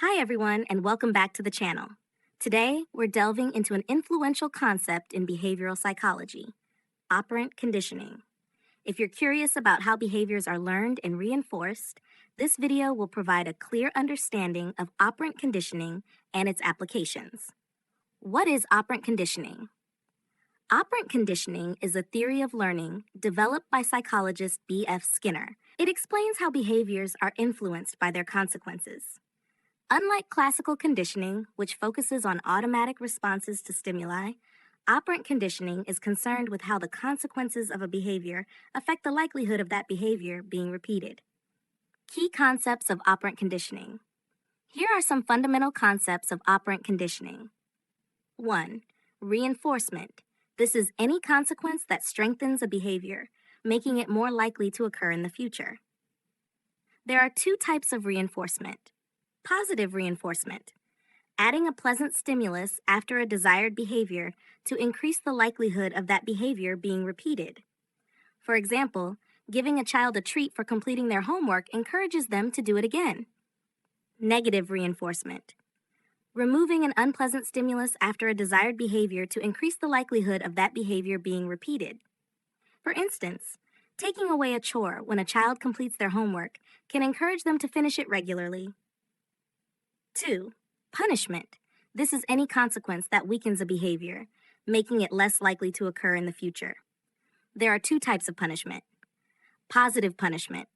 Hi everyone, and welcome back to the channel. Today, we're delving into an influential concept in behavioral psychology, operant conditioning. If you're curious about how behaviors are learned and reinforced, this video will provide a clear understanding of operant conditioning and its applications. What is operant conditioning? Operant conditioning is a theory of learning developed by psychologist B.F. Skinner. It explains how behaviors are influenced by their consequences. Unlike classical conditioning, which focuses on automatic responses to stimuli, operant conditioning is concerned with how the consequences of a behavior affect the likelihood of that behavior being repeated. Key concepts of operant conditioning. Here are some fundamental concepts of operant conditioning. 1. Reinforcement. This is any consequence that strengthens a behavior, making it more likely to occur in the future. There are two types of reinforcement. Positive reinforcement, adding a pleasant stimulus after a desired behavior to increase the likelihood of that behavior being repeated. For example, giving a child a treat for completing their homework encourages them to do it again. Negative reinforcement, removing an unpleasant stimulus after a desired behavior to increase the likelihood of that behavior being repeated. For instance, taking away a chore when a child completes their homework can encourage them to finish it regularly. 2. Punishment. This is any consequence that weakens a behavior, making it less likely to occur in the future. There are two types of punishment. Positive punishment,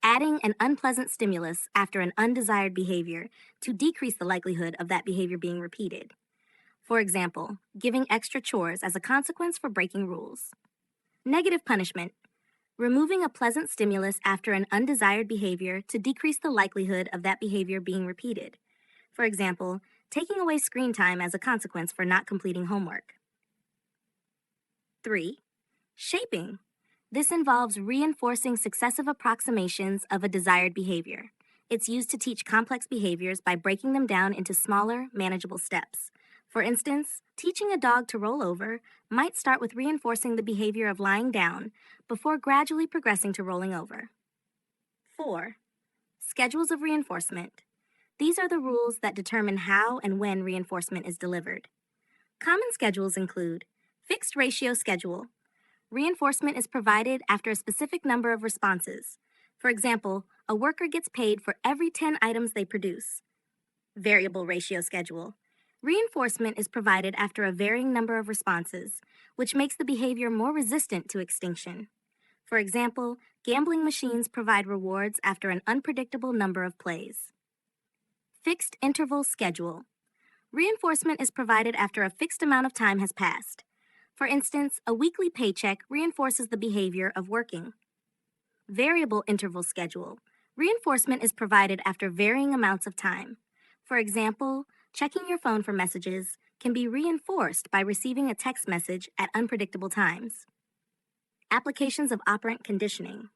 adding an unpleasant stimulus after an undesired behavior to decrease the likelihood of that behavior being repeated. For example, giving extra chores as a consequence for breaking rules. Negative punishment, removing a pleasant stimulus after an undesired behavior to decrease the likelihood of that behavior being repeated. For example, taking away screen time as a consequence for not completing homework. 3. Shaping. This involves reinforcing successive approximations of a desired behavior. It's used to teach complex behaviors by breaking them down into smaller, manageable steps. For instance, teaching a dog to roll over might start with reinforcing the behavior of lying down before gradually progressing to rolling over. 4. Schedules of reinforcement. These are the rules that determine how and when reinforcement is delivered. Common schedules include fixed ratio schedule. Reinforcement is provided after a specific number of responses. For example, a worker gets paid for every 10 items they produce. Variable ratio schedule. Reinforcement is provided after a varying number of responses, which makes the behavior more resistant to extinction. For example, gambling machines provide rewards after an unpredictable number of plays. Fixed interval schedule. Reinforcement is provided after a fixed amount of time has passed. For instance, a weekly paycheck reinforces the behavior of working. Variable interval schedule. Reinforcement is provided after varying amounts of time. For example, checking your phone for messages can be reinforced by receiving a text message at unpredictable times. Applications of operant conditioning.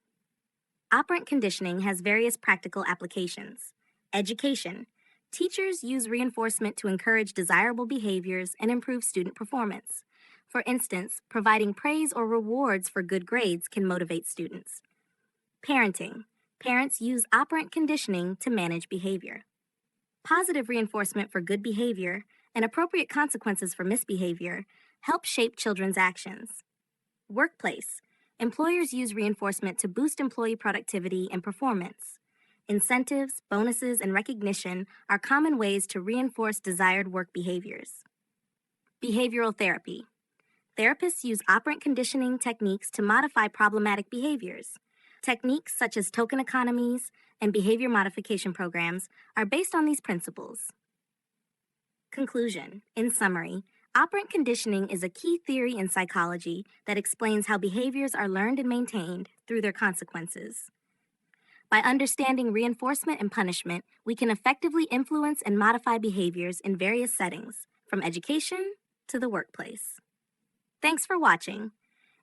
Operant conditioning has various practical applications. Education. Teachers use reinforcement to encourage desirable behaviors and improve student performance. For instance, providing praise or rewards for good grades can motivate students. Parenting. Parents use operant conditioning to manage behavior. Positive reinforcement for good behavior and appropriate consequences for misbehavior help shape children's actions. Workplace. Employers use reinforcement to boost employee productivity and performance. Incentives, bonuses, and recognition are common ways to reinforce desired work behaviors. Behavioral therapy. Therapists use operant conditioning techniques to modify problematic behaviors. Techniques such as token economies and behavior modification programs are based on these principles. Conclusion. In summary, operant conditioning is a key theory in psychology that explains how behaviors are learned and maintained through their consequences. By understanding reinforcement and punishment, we can effectively influence and modify behaviors in various settings, from education to the workplace. Thanks for watching.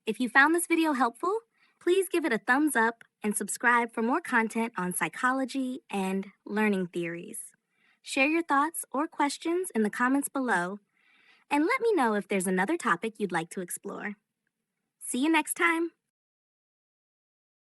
If you found this video helpful, please give it a thumbs up and subscribe for more content on psychology and learning theories. Share your thoughts or questions in the comments below, and let me know if there's another topic you'd like to explore. See you next time.